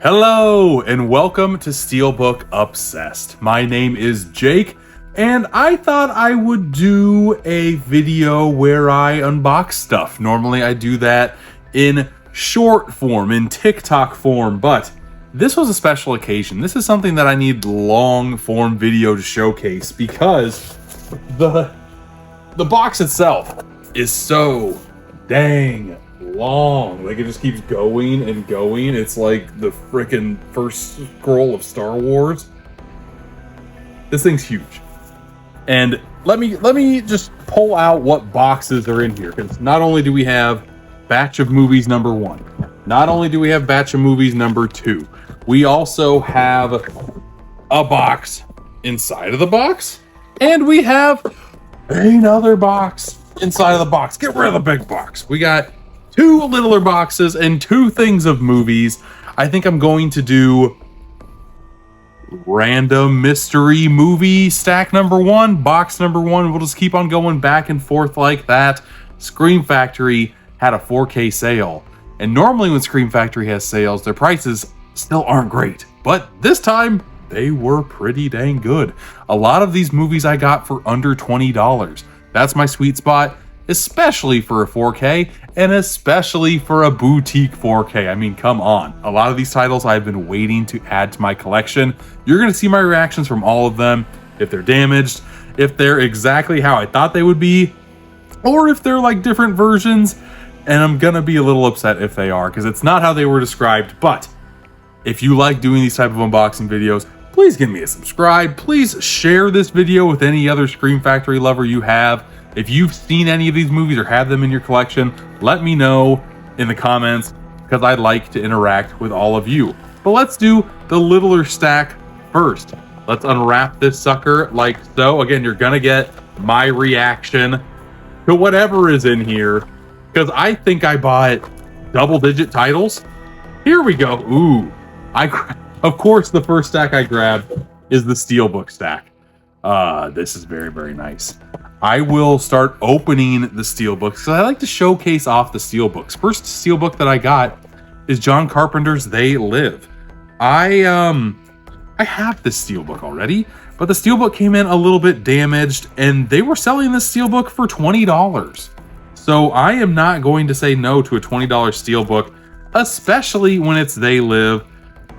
Hello and welcome to Steelbook Obsessed. My name is Jake and I thought I would do a video where I unbox stuff. Normally I do that in short form, in TikTok form, but this was a special occasion. This is something that I need long form video to showcase because the box itself is so dang long. Like, it just keeps going and going. It's like the freaking first scroll of Star Wars. This thing's huge. And let me just pull out what boxes are in here, because not only do we have batch of movies number 1, not only do we have batch of movies number 2, we also have a box inside of the box, and we have another box inside of the box. Get rid of the big box. We got 2 littler boxes and 2 things of movies. I think I'm going to do random mystery movie stack number 1, box number 1. We'll just keep on going back and forth like that. Scream Factory had a 4K sale, and normally when Scream Factory has sales, their prices still aren't great, but this time they were pretty dang good. A lot of these movies I got for under $20. That's my sweet spot, especially for a 4K and especially for a boutique 4K. I mean, come on. A lot of these titles I've been waiting to add to my collection. You're going to see my reactions from all of them. If they're damaged, if they're exactly how I thought they would be, or if they're like different versions, and I'm going to be a little upset if they are, because it's not how they were described. But if you like doing these type of unboxing videos, please give me a subscribe. Please share this video with any other Scream Factory lover you have. If you've seen any of these movies or have them in your collection, let me know in the comments, because I'd like to interact with all of you. But let's do the littler stack first. Let's unwrap this sucker like so. Again, you're gonna get my reaction to whatever is in here, because I think I bought double-digit titles. Here we go. Ooh, of course, the first stack I grabbed is the Steelbook stack. This is very, very nice. I will start opening the Steelbooks, because I like to showcase off the Steelbooks. First Steelbook that I got is John Carpenter's They Live. I have this Steelbook already, but the Steelbook came in a little bit damaged, and they were selling this Steelbook for $20. So I am not going to say no to a $20 Steelbook, especially when it's They Live.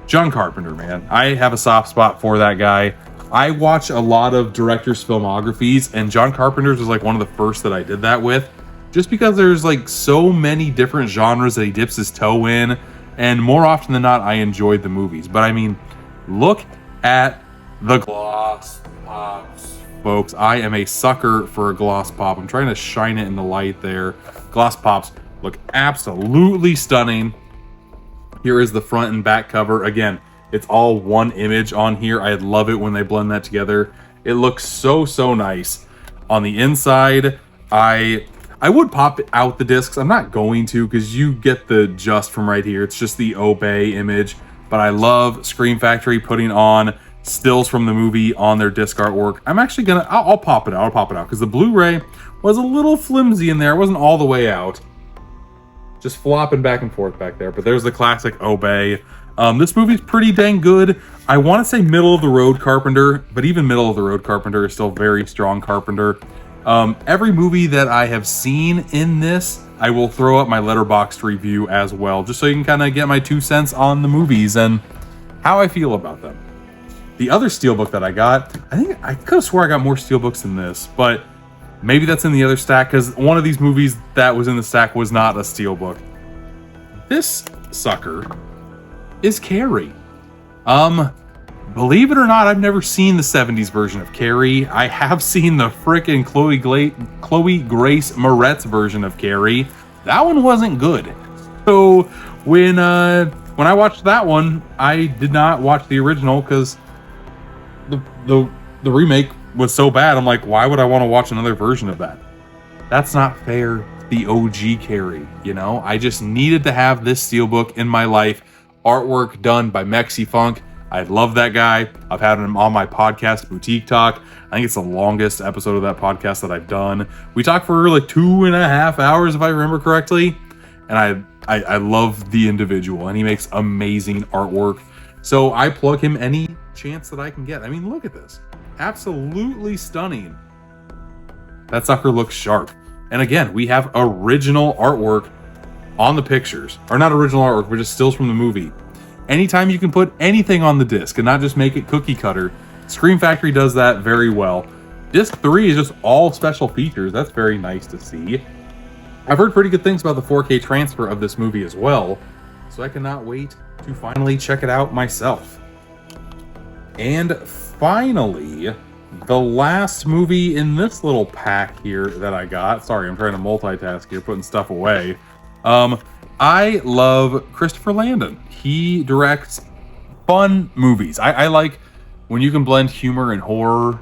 John Carpenter, man. I have a soft spot for that guy. I watch a lot of directors' filmographies, and John Carpenter's was like one of the first that I did that with, just because there's like so many different genres that he dips his toe in, and more often than not, I enjoyed the movies. But I mean, look at the gloss pops, folks. I am a sucker for a gloss pop. I'm trying to shine it in the light there. Gloss pops look absolutely stunning. Here is the front and back cover. Again, it's all one image on here. I love it when they blend that together. It looks so, so nice. On the inside, I would pop out the discs. I'm not going to, because you get the just from right here. It's just the Obey image. But I love Scream Factory putting on stills from the movie on their disc artwork. I'm actually gonna, I'll pop it out. I'll pop it out, because the Blu-ray was a little flimsy in there. It wasn't all the way out. Just flopping back and forth back there. But there's the classic Obey. This movie's pretty dang good. I want to say middle of the road Carpenter, but even middle of the road Carpenter is still very strong Carpenter. Every movie that I have seen in this, I will throw up my Letterboxd review as well, just so you can kind of get my 2 cents on the movies and how I feel about them. The other Steelbook that I got, I could have swore I got more Steelbooks than this, but maybe that's in the other stack, because one of these movies that was in the stack was not a Steelbook. This sucker is Carrie. Believe it or not, I've never seen the 70s version of Carrie. I have seen the frickin' Chloe Grace Moretz version of Carrie. That one wasn't good. So when I watched that one, I did not watch the original, because the remake was so bad. I'm like, why would I want to watch another version of that? That's not fair. The OG Carrie, you know? I just needed to have this Steelbook in my life. Artwork done by Mexi Funk. I love that guy. I've had him on my podcast, Boutique Talk. I think it's the longest episode of that podcast that I've done. We talked for like 2.5 hours, if I remember correctly. And I love the individual, and he makes amazing artwork. So I plug him any chance that I can get. I mean, look at this. Absolutely stunning. That sucker looks sharp. And again, we have original artwork on the pictures. Or not original artwork, but just stills from the movie. Anytime you can put anything on the disc and not just make it cookie cutter, Scream Factory does that very well. Disc 3 is just all special features. That's very nice to see. I've heard pretty good things about the 4K transfer of this movie as well, so I cannot wait to finally check it out myself. And finally, the last movie in this little pack here that I got. Sorry, I'm trying to multitask here, putting stuff away. I love Christopher Landon. He directs fun movies. I like when you can blend humor and horror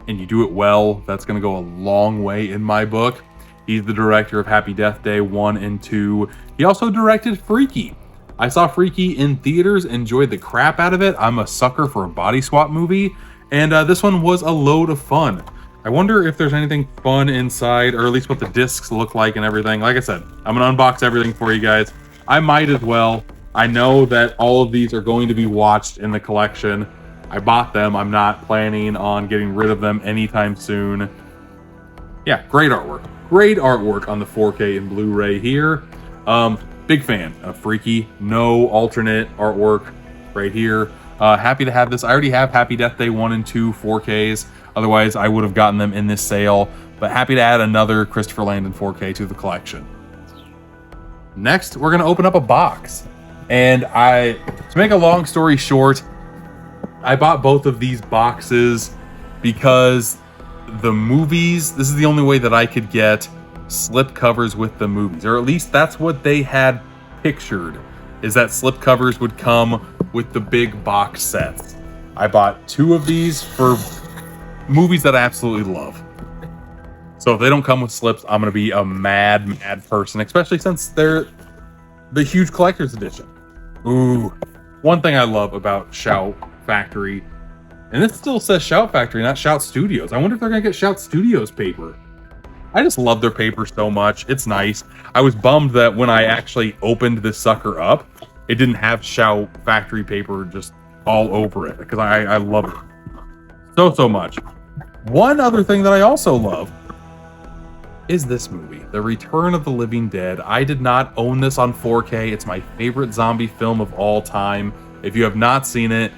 and you do it well. That's going to go a long way in my book. He's the director of Happy Death Day 1 and 2. He also directed Freaky. I saw Freaky in theaters, enjoyed the crap out of it. I'm a sucker for a body swap movie, and this one was a load of fun. I wonder if there's anything fun inside, or at least what the discs look like and everything. Like I said, I'm gonna unbox everything for you guys. I might as well. I know that all of these are going to be watched in the collection. I bought them. I'm not planning on getting rid of them anytime soon. Yeah, great artwork. Great artwork on the 4K and Blu-ray here. Big fan of Freaky. No alternate artwork right here. Happy to have this. I already have Happy Death Day 1 and 2 4Ks. Otherwise, I would have gotten them in this sale. But happy to add another Christopher Landon 4K to the collection. Next, we're going to open up a box. And to make a long story short, I bought both of these boxes because the movies, this is the only way that I could get slip covers with the movies, or at least that's what they had pictured, is that slip covers would come with the big box sets. I bought 2 of these for movies that I absolutely love. So if they don't come with slips, I'm gonna be a mad person, especially since they're the huge collector's edition. Ooh, one thing I love about Shout Factory, and this still says Shout Factory, not Shout Studios. I wonder if they're gonna get Shout Studios paper. I just love their paper so much. It's nice. I was bummed that when I actually opened this sucker up, it didn't have Shout Factory paper just all over it, because I love it so much. One other thing that I also love is this movie, The Return of the Living Dead. I did not own this on 4K. It's my favorite zombie film of all time. If you have not seen it,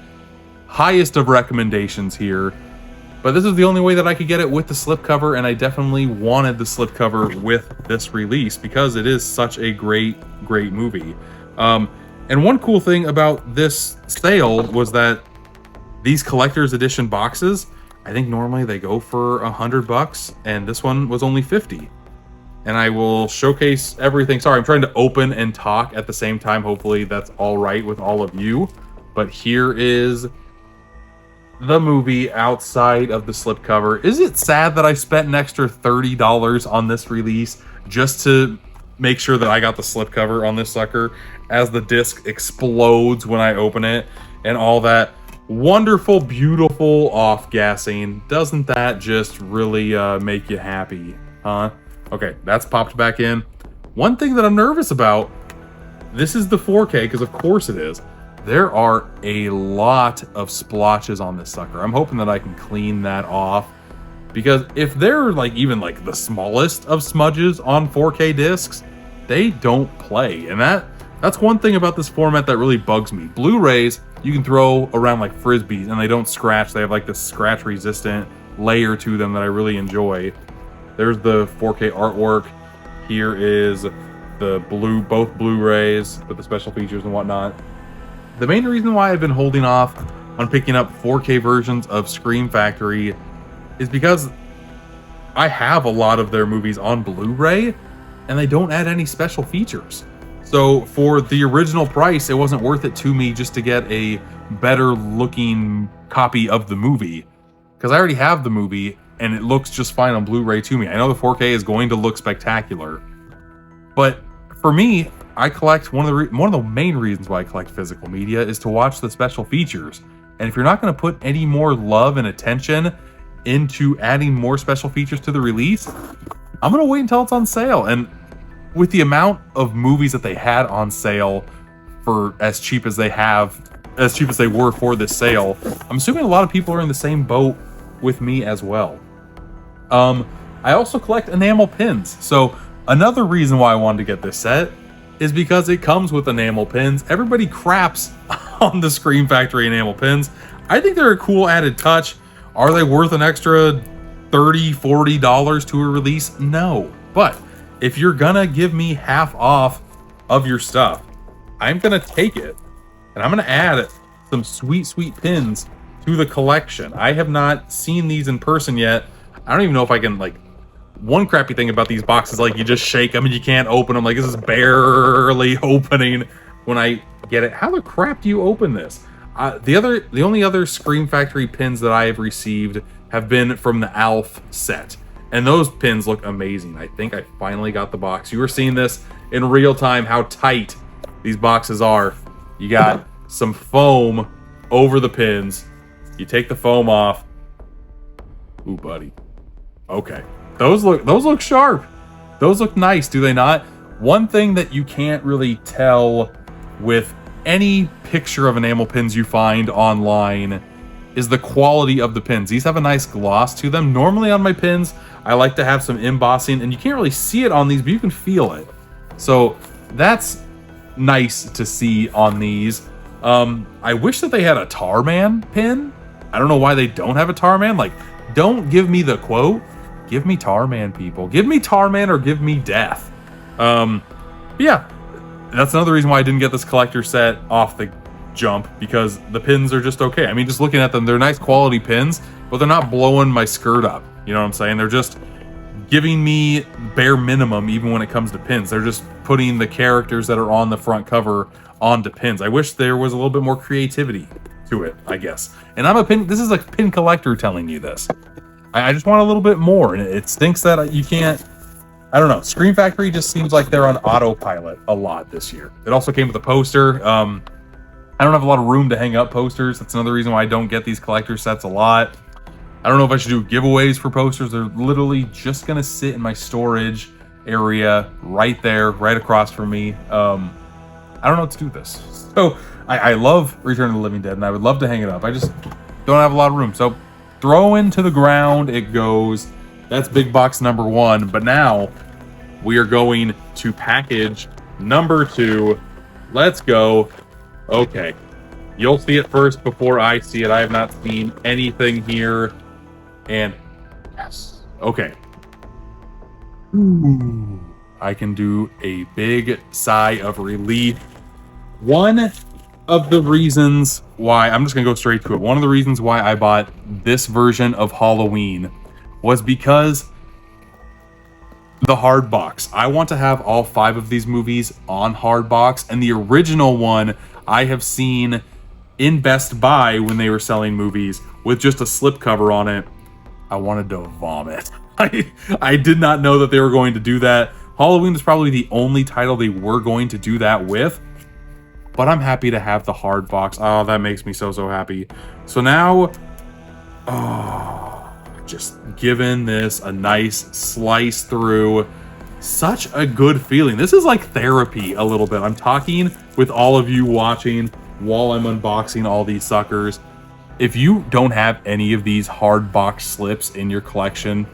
highest of recommendations here. But this is the only way that I could get it with the slipcover, and I definitely wanted the slipcover with this release because it is such a great movie. And one cool thing about this sale was that these collector's edition boxes, I think normally they go for $100, and this one was only $50. And I will showcase everything. Sorry, I'm trying to open and talk at the same time. Hopefully that's all right with all of you. But here is the movie outside of the slipcover. Is it sad that I spent an extra $30 on this release just to make sure that I got the slipcover on this sucker as the disc explodes when I open it and all that wonderful, beautiful off-gassing? Doesn't that just really make you happy, huh? Okay, that's popped back in. One thing that I'm nervous about, this is the 4K, because of course it is. There are a lot of splotches on this sucker. I'm hoping that I can clean that off, because if they're like even like the smallest of smudges on 4K discs, they don't play. And that's one thing about this format that really bugs me. Blu-rays, you can throw around like frisbees and they don't scratch. They have like this scratch resistant layer to them that I really enjoy. There's the 4K artwork. Here is the both Blu-rays with the special features and whatnot. The main reason why I've been holding off on picking up 4K versions of Scream Factory is because I have a lot of their movies on Blu-ray and they don't add any special features. So for the original price, it wasn't worth it to me just to get a better looking copy of the movie, because I already have the movie and it looks just fine on Blu-ray to me. I know the 4K is going to look spectacular, but for me, I collect one of the main reasons why I collect physical media is to watch the special features. And if you're not going to put any more love and attention into adding more special features to the release, I'm going to wait until it's on sale. And with the amount of movies that they had on sale for as cheap as they were for this sale, I'm assuming a lot of people are in the same boat with me as well. I also collect enamel pins. So another reason why I wanted to get this set is because it comes with enamel pins. Everybody craps on the Scream Factory enamel pins. I think they're a cool added touch. Are they worth an extra $30, $40 to a release? No. But if you're gonna give me half off of your stuff, I'm gonna take it and I'm gonna add some sweet, sweet pins to the collection. I have not seen these in person yet. I don't even know if I can, like, one crappy thing about these boxes, like, you just shake them and you can't open them. Like, this is barely opening when I get it. How the crap do you open this? The only other Scream Factory pins that I have received have been from the Alf set, and those pins look amazing. I think I finally got the box. You were seeing this in real time, how tight these boxes are. You got some foam over the pins. You take the foam off. Ooh, buddy. Okay. Those look sharp. Those look nice, do they not? One thing that you can't really tell with any picture of enamel pins you find online is the quality of the pins. These have a nice gloss to them. Normally on my pins, I like to have some embossing, and you can't really see it on these, but you can feel it. So that's nice to see on these. I wish that they had a Tarman pin. I don't know why they don't have a Tarman. Like, don't give me the quote. Give me Tarman, people. Give me Tarman or give me death. Yeah, that's another reason why I didn't get this collector set off the jump, because the pins are just okay. I mean, just looking at them, they're nice quality pins, but they're not blowing my skirt up. You know what I'm saying? They're just giving me bare minimum even when it comes to pins. They're just putting the characters that are on the front cover onto pins. I wish there was a little bit more creativity to it, I guess. And this is a pin collector telling you this. I just want a little bit more, and it stinks that you can't. I don't know. Scream Factory just seems like they're on autopilot a lot this year. It also came with a poster. I don't have a lot of room to hang up posters. That's another reason why I don't get these collector sets a lot. I don't know if I should do giveaways for posters. They're literally just gonna sit in my storage area right there, right across from me. I don't know what to do with this. So I love Return of the Living Dead, and I would love to hang it up. I just don't have a lot of room. So throw into the ground it goes. That's big box number 1. But now we are going to package number 2. Let's go. Okay. You'll see it first before I see it. I have not seen anything here. And yes. Okay. Ooh. I can do a big sigh of relief. One of the reasons why, I'm just gonna go straight to it. One of the reasons why I bought this version of Halloween was because the hard box. I want to have all 5 of these movies on hard box, and the original one I have seen in Best Buy when they were selling movies with just a slipcover on it. I wanted to vomit. I did not know that they were going to do that. Halloween is probably the only title they were going to do that with, but I'm happy to have the hard box. Oh, that makes me so happy. So now, just giving this a nice slice through. Such a good feeling. This is like therapy a little bit. I'm talking with all of you watching while I'm unboxing all these suckers. If you don't have any of these hard box slips in your collection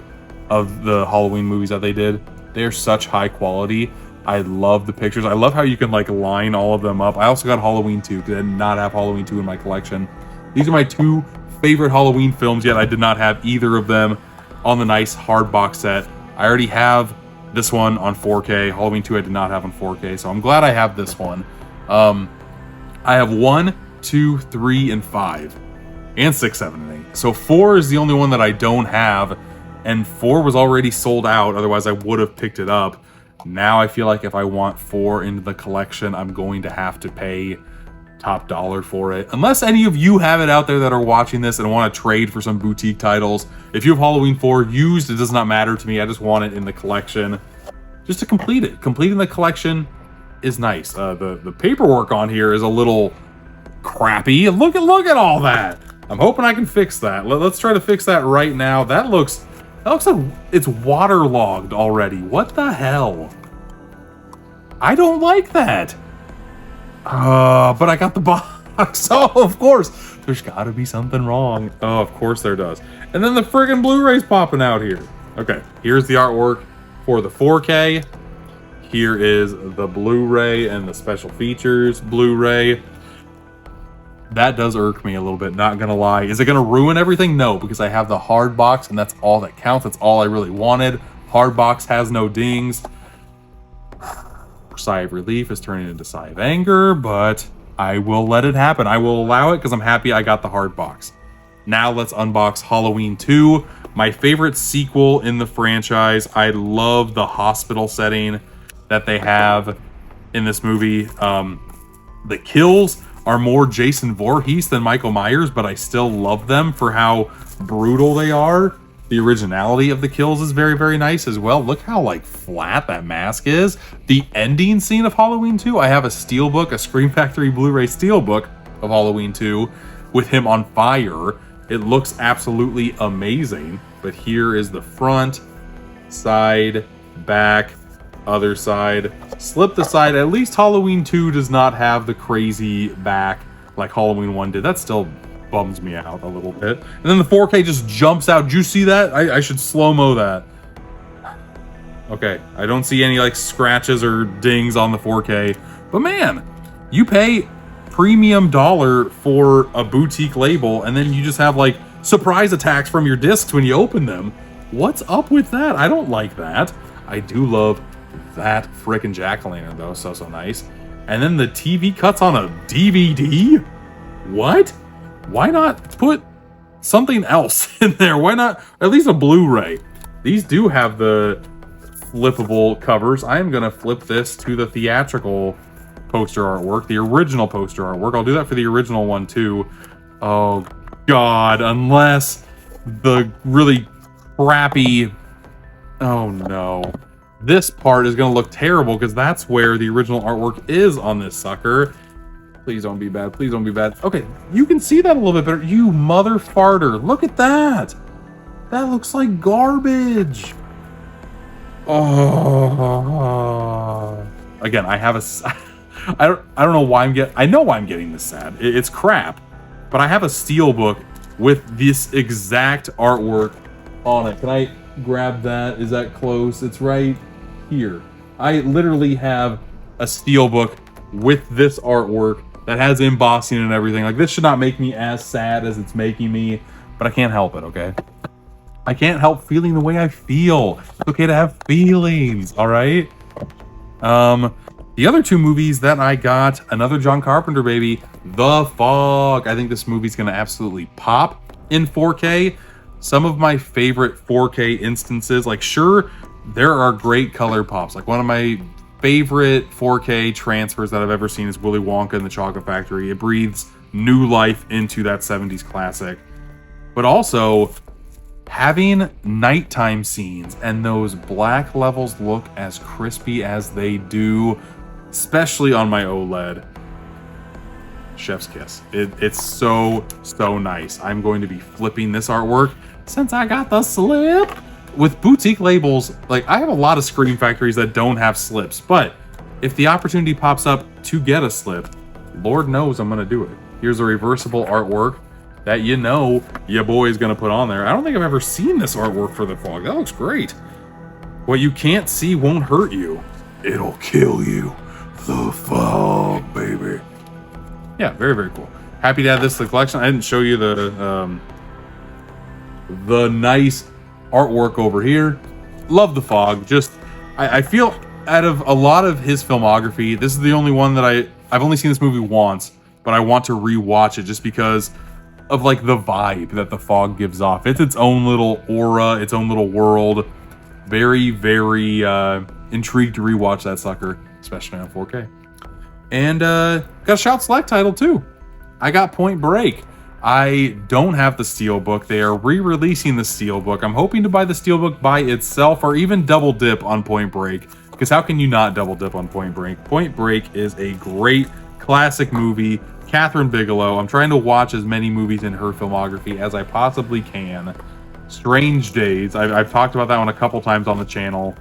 of the Halloween movies that they did, they're such high quality. I love the pictures. I love how you can like line all of them up. I also got Halloween 2 because I did not have Halloween 2 in my collection. These are my 2 favorite Halloween films, yet I did not have either of them on the nice hard box set. I already have this one on 4K. Halloween 2 I did not have on 4K, so I'm glad I have this one. I have 1, 2, 3, and 5, and 6, 7, and 8. So 4 is the only one that I don't have, and 4 was already sold out. Otherwise, I would have picked it up. Now I feel like if I want 4 into the collection, I'm going to have to pay top dollar for it. Unless any of you have it out there that are watching this and want to trade for some boutique titles. If you have Halloween 4 used, it does not matter to me. I just want it in the collection just to complete it. Completing the collection is nice. The paperwork on here is a little crappy. Look at all that. I'm hoping I can fix that. Let's try to fix that right now. That looks like it's waterlogged already. What the hell? I don't like that. But I got the box. Oh, of course. There's got to be something wrong. Oh, of course there does. And then the friggin' Blu-ray's popping out here. Okay, here's the artwork for the 4K. Here is the Blu-ray and the special features Blu-ray. That does irk me a little bit, not gonna lie. Is it gonna ruin everything? No, because I have the hard box and that's all that counts. That's all I really wanted. Hard box has no dings. Sigh of relief is turning into sigh of anger, but I will let it happen. I will allow it because I'm happy I got the hard box. Now let's unbox Halloween 2, my favorite sequel in the franchise. I love the hospital setting that they have in this movie. The kills are more Jason Voorhees than Michael Myers, but I still love them for how brutal they are. The originality of the kills is very, very nice as well. Look how like flat that mask is. The ending scene of Halloween 2, I have a Steelbook, a Scream Factory Blu-ray Steelbook of Halloween 2 with him on fire. It looks absolutely amazing. But here is the front, side, back, other side. Slip the side. At least Halloween 2 does not have the crazy back like Halloween 1 did. That still bums me out a little bit. And then the 4K just jumps out. Did you see that? I should slow-mo that. Okay, I don't see any like scratches or dings on the 4K. But man, you pay premium dollar for a boutique label and then you just have like surprise attacks from your discs when you open them. What's up with that? I don't like that. I do love that frickin' jack-o'-lantern though, so nice. And then the TV cuts on a DVD? What? Why not put something else in there? Why not at least a Blu-ray? These do have the flippable covers. I am gonna flip this to the theatrical poster artwork, the original poster artwork. I'll do that for the original one too. Oh God, unless the really crappy, oh no. This part is gonna look terrible because that's where the original artwork is on this sucker. Please don't be bad, please don't be bad. Okay, you can see that a little bit better. You mother farter, look at that. That looks like garbage. Oh. Again, I have a, I don't know why I know why I'm getting this sad. It's crap, but I have a Steelbook with this exact artwork on it. Can I grab that? Is that close? It's right here. I literally have a Steelbook with this artwork that has embossing and everything. Like, this should not make me as sad as it's making me, but I can't help it, okay? I can't help feeling the way I feel. It's okay to have feelings, all right? The other two movies that I got, another John Carpenter baby, The Fog. I think this movie's gonna absolutely pop in 4K. Some of my favorite 4K instances, like sure, there are great color pops. Like one of my favorite 4K transfers that I've ever seen is Willy Wonka and the Chocolate Factory. It breathes new life into that 70s classic. But also, having nighttime scenes and those black levels look as crispy as they do, especially on my OLED, chef's kiss. It's so nice. I'm going to be flipping this artwork since I got the slip. With boutique labels, like I have a lot of Scream Factories that don't have slips, but if the opportunity pops up to get a slip, Lord knows I'm gonna do it. Here's a reversible artwork that you know your boy is gonna put on there. I don't think I've ever seen this artwork for The Fog. That looks great. What you can't see won't hurt you. It'll kill you. The Fog, baby. Yeah, very cool. Happy to add this to the collection. I didn't show you the nice artwork over here. Love The Fog. Just I feel out of a lot of his filmography, this is the only one that I've only seen this movie once, but I want to rewatch it just because of like the vibe that The Fog gives off. It's its own little aura, its own little world. Very intrigued to rewatch that sucker, especially on 4K. And got a Shout Select title too. I got Point Break. I don't have the Steelbook. They are re-releasing the Steelbook. I'm hoping to buy the Steelbook by itself or even double dip on Point Break. Because how can you not double dip on Point Break? Point Break is a great classic movie. Catherine Bigelow. I'm trying to watch as many movies in her filmography as I possibly can. Strange Days. I've talked about that one a couple times on the channel.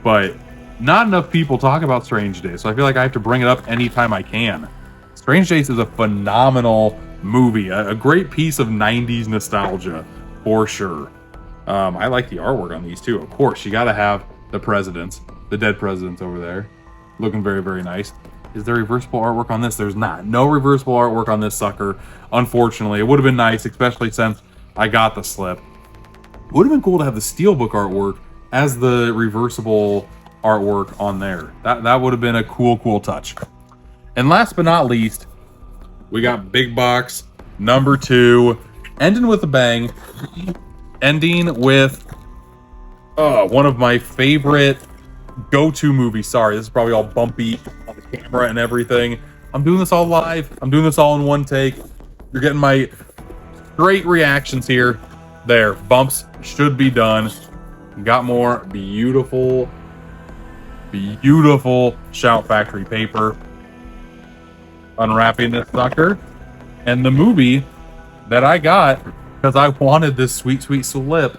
But not enough people talk about Strange Days, so I feel like I have to bring it up anytime I can. Strange Days is a phenomenal movie, a great piece of 90s nostalgia, for sure. I like the artwork on these too. Of course, you gotta have the presidents, the dead presidents over there, looking very, very nice. Is there reversible artwork on this? There's not. No reversible artwork on this sucker, unfortunately. It would have been nice, especially since I got the slip. It would have been cool to have the Steelbook artwork as the reversible artwork on there. That would have been a cool touch. And last but not least, we got big box number 2, ending with a bang. Ending with one of my favorite go-to movies. Sorry, this is probably all bumpy on the camera and everything. I'm doing this all live. I'm doing this all in one take. You're getting my great reactions here. There, bumps should be done. Got more beautiful Shout Factory paper. Unwrapping this sucker. And the movie that I got, because I wanted this sweet slip,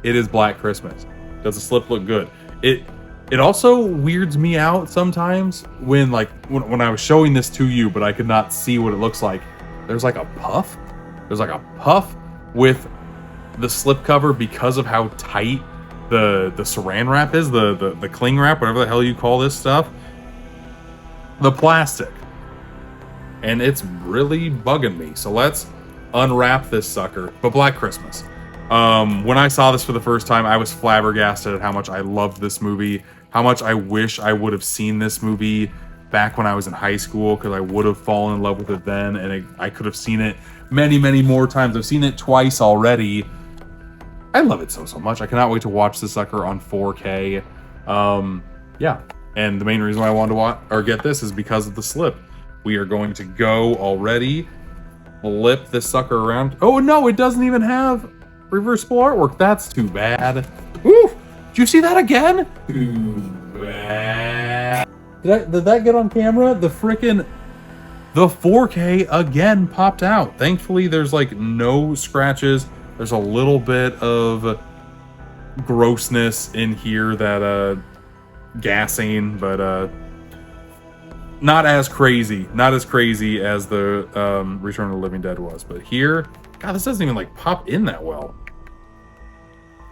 it is Black Christmas. Does the slip look good? It also weirds me out sometimes when I was showing this to you, but I could not see what it looks like. There's like a puff. There's like a puff with the slip cover because of how tight the saran wrap is, the cling wrap, whatever the hell you call this stuff. The plastic. And it's really bugging me. So let's unwrap this sucker. But Black Christmas. When I saw this for the first time, I was flabbergasted at how much I loved this movie, how much I wish I would have seen this movie back when I was in high school, because I would have fallen in love with it then, and I could have seen it many more times. I've seen it twice already. I love it so much. I cannot wait to watch this sucker on 4K. Yeah, and the main reason why I wanted to watch or get this is because of the slip. We are going to go already, flip this sucker around. Oh no, it doesn't even have reversible artwork. That's too bad. Woo! Did you see that again? Too bad. Did that get on camera? The 4K again popped out. Thankfully, there's like no scratches. There's a little bit of grossness in here, that gassing, but not as crazy as the Return of the Living Dead was. But here, God, this doesn't even like pop in that well.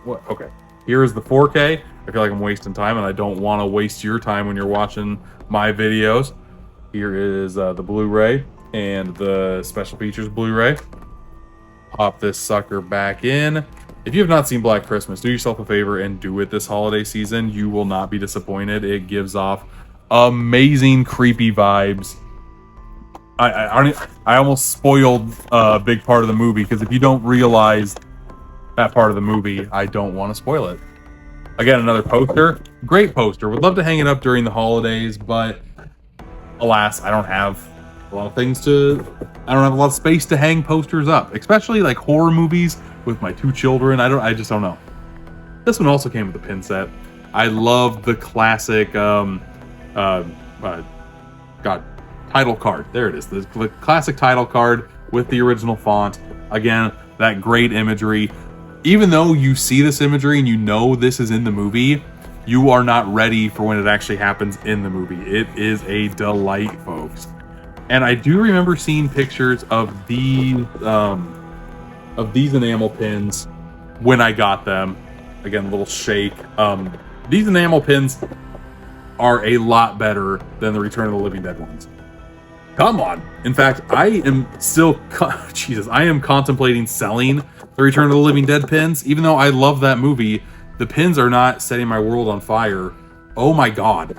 What? Okay, here is the 4K. I feel like I'm wasting time, and I don't want to waste your time when you're watching my videos. Here is the Blu-ray and the special features Blu-ray. Pop this sucker back in. If you have not seen Black Christmas, do yourself a favor and do it this holiday season. You will not be disappointed. It gives off amazing creepy vibes. I almost spoiled a big part of the movie, because if you don't realize that part of the movie, I don't want to spoil it. Again, another poster. Great poster. Would love to hang it up during the holidays, but alas, I don't have a lot of space to hang posters up, especially like horror movies with my 2 children. I just don't know. This one also came with a pin set. I love the classic title card. There it is. The classic title card with the original font. Again, that great imagery. Even though you see this imagery and you know this is in the movie, you are not ready for when it actually happens in the movie. It is a delight, folks. And I do remember seeing pictures of these enamel pins when I got them. Again, a little shake. These enamel pins are a lot better than the Return of the Living Dead ones. Come on. In fact, I am still, I am contemplating selling the Return of the Living Dead pins. Even though I love that movie, the pins are not setting my world on fire. Oh my God.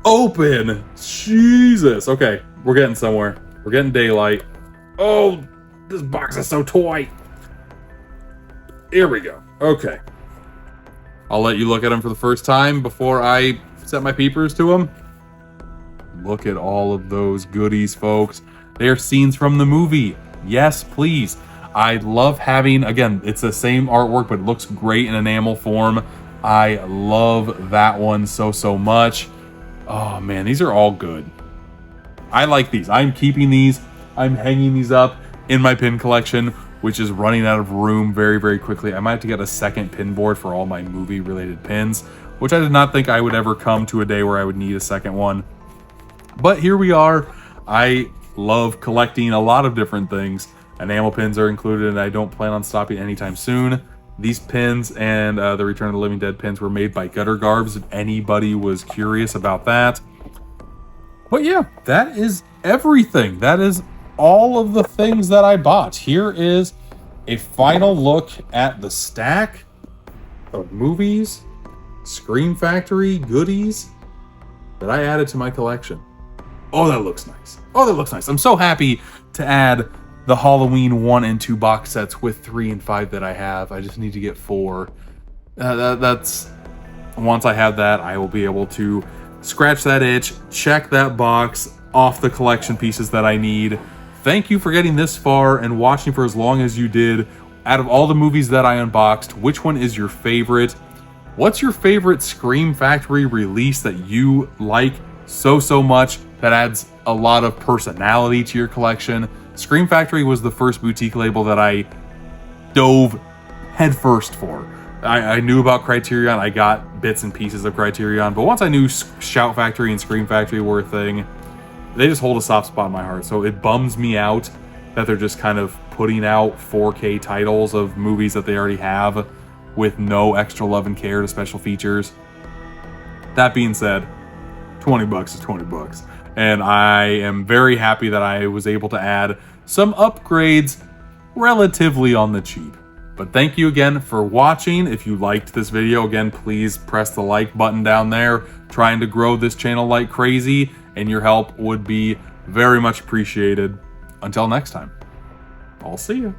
Open. Jesus. Okay, we're getting somewhere. We're getting daylight. Oh, this box is so tight. Here we go. Okay. I'll let you look at them for the first time before I set my peepers to them. Look at all of those goodies, folks. They are scenes from the movie. Yes, please. I love having, again, it's the same artwork, but it looks great in enamel form. I love that one so much. Oh man, these are all good. I like these. I'm keeping these. I'm hanging these up in my pin collection, which is running out of room very quickly. I might have to get a second pin board for all my movie related pins, which I did not think I would ever come to a day where I would need a second one. But here we are. I love collecting a lot of different things. Enamel pins are included, and I don't plan on stopping anytime soon. These pins and the Return of the Living Dead pins were made by Gutter Garbs, if anybody was curious about that. But yeah, that is everything. That is all of the things that I bought. Here is a final look at the stack of movies, Scream Factory goodies that I added to my collection. Oh, that looks nice. Oh, that looks nice. I'm so happy to add the Halloween 1 and 2 box sets with 3 and 5 that I have. I just need to get 4. That's once I have that, I will be able to scratch that itch, check that box off the collection pieces that I need. Thank you for getting this far and watching for as long as you did. Out of all the movies that I unboxed, which one is your favorite? What's your favorite Scream Factory release that you like so much that adds a lot of personality to your collection? Scream Factory was the first boutique label that I dove headfirst for. I knew about Criterion, I got bits and pieces of Criterion, but once I knew Shout Factory and Scream Factory were a thing, they just hold a soft spot in my heart. So it bums me out that they're just kind of putting out 4K titles of movies that they already have with no extra love and care to special features. That being said, 20 bucks is 20 bucks. And I am very happy that I was able to add some upgrades relatively on the cheap. But thank you again for watching. If you liked this video, again, please press the like button down there. Trying to grow this channel like crazy, and your help would be very much appreciated. Until next time, I'll see you.